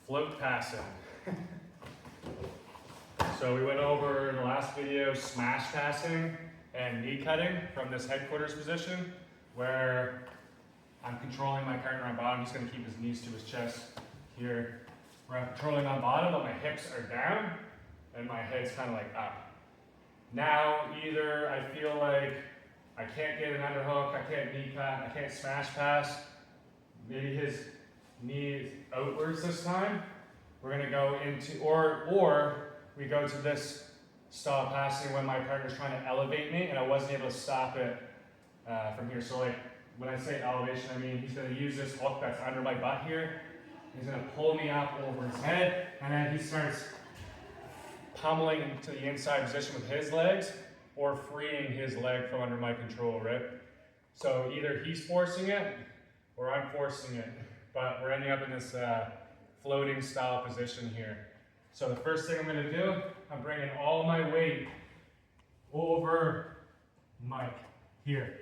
float passing. So we went over in the last video smash passing and knee cutting from this headquarters position where I'm controlling my partner on bottom. He's going to keep his knees to his chest here. Where I'm controlling on bottom, but my hips are down and my head's kind of like up. Now either I feel like I can't get an underhook, I can't knee cut, I can't smash pass. Maybe his knee is outwards this time. We're going to go into, or we go to this style passing when my partner's trying to elevate me and I wasn't able to stop it from here. So like when I say elevation, I mean he's going to use this hook that's under my butt here. He's going to pull me up over his head and then he starts pummeling to the inside position with his legs or freeing his leg from under my control, right? So either he's forcing it or I'm forcing it, but we're ending up in this floating style position here. So the first thing I'm going to do, I'm bringing all my weight over Mike here.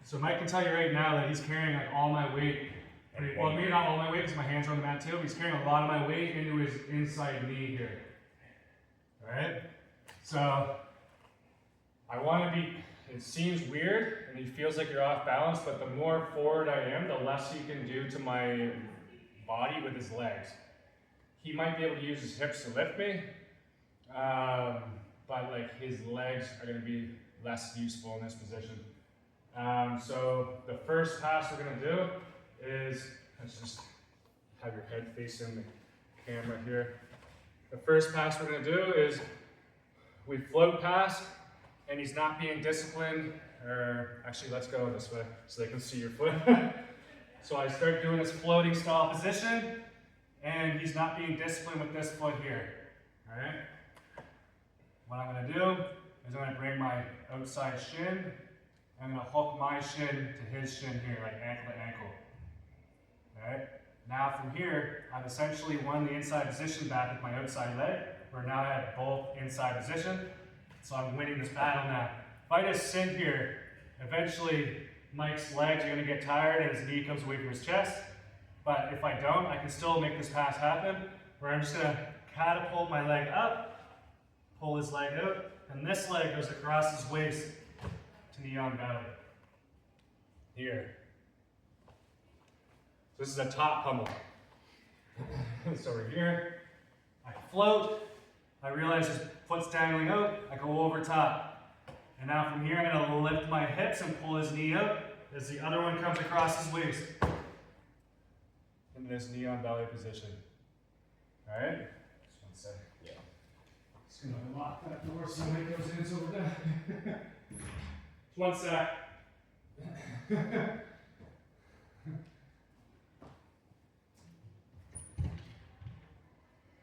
So Mike can tell you right now that he's carrying like all my weight. Well, maybe not all my weight because my hands are on the mat too. But he's carrying a lot of my weight into his inside knee here. All right. So I want to be. It seems weird and he feels like you're off balance, but the more forward I am, the less he can do to my body with his legs. He might be able to use his hips to lift me, but like his legs are going to be less useful in this position. So the first pass we're going to do is, let's just have your head facing the camera here. The first pass we're going to do is we float pass and he's not being disciplined, or actually let's go this way so they can see your foot. So I start doing this floating style position and he's not being disciplined with this foot here. All right. What I'm going to do is I'm going to bring my outside shin. I'm going to hook my shin to his shin here, like ankle to ankle. All right. Now from here, I've essentially won the inside position back with my outside leg. Where now I have both inside position. So I'm winning this battle now. If I just sit here, eventually Mike's legs are going to get tired and his knee comes away from his chest. But if I don't, I can still make this pass happen, where I'm just going to catapult my leg up, pull his leg out, and this leg goes across his waist to knee on belly. Here. So this is a top pummel. So over here, I float, I realize his foot's dangling out, I go over top. And now from here, I'm going to lift my hips and pull his knee out as the other one comes across his waist. In this knee on belly position. All right? Just one sec. Yeah. Just going to lock that door so nobody goes in. It's over there. Just one sec.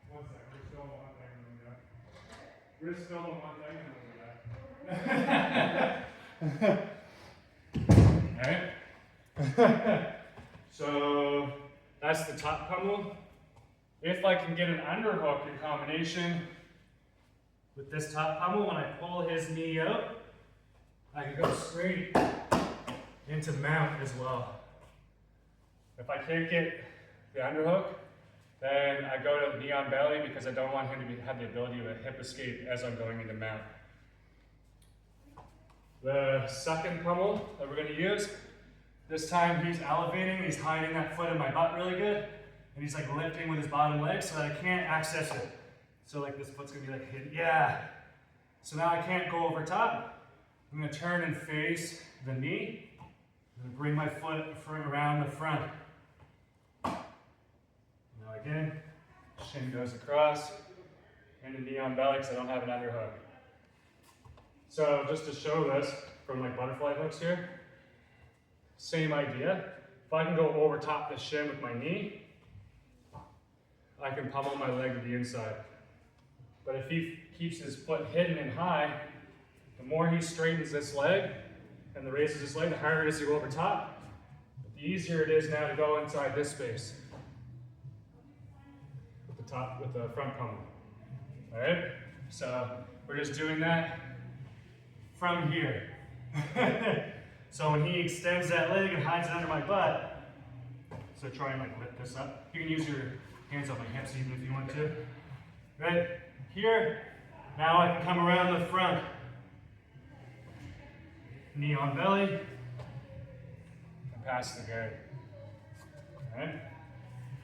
One sec. We're still on one thing and then we got. We're still on one thing and then we got. All right? So that's the top pummel. If I can get an underhook in combination with this top pummel, when I pull his knee out, I can go straight into mount as well. If I can't get the underhook, then I go to knee on belly because I don't want him to have the ability to hip escape as I'm going into mount. The second pummel that we're going to use, this time he's elevating, he's hiding that foot in my butt really good, and he's like lifting with his bottom leg so that I can't access it. So like this foot's gonna be like hit, yeah. So now I can't go over top. I'm gonna turn and face the knee. I'm gonna bring my foot around the front. Now again, shin goes across, and the knee on belly because I don't have an underhook. So just to show this from like butterfly hooks here, same idea. If I can go over top the shin with my knee, I can pummel my leg to the inside. But if he keeps his foot hidden and high, the more he straightens this leg and raises his leg, the harder it is to go over top. But the easier it is now to go inside this space with the front pummel. All right? So we're just doing that from here. So when he extends that leg and hides it under my butt, so try and like lift this up. You can use your hands on my hips even if you want to. Right here, now I can come around the front. Knee on belly, and pass the guard. Alright?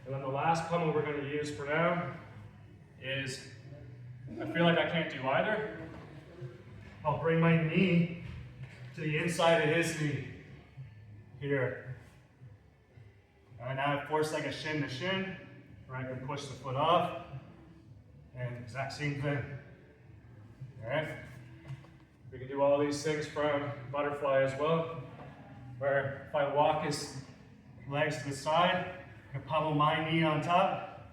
And then the last pummel we're going to use for now is, I feel like I can't do either. I'll bring my knee to the inside of his knee. Here. Alright, now I force like a shin to shin, where I can push the foot off. And exact same thing. Alright? We can do all these things from butterfly as well, where if I walk his legs to the side, I can pummel my knee on top,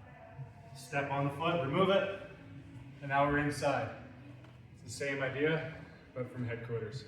step on the foot, remove it, and now we're inside. It's the same idea, but from headquarters.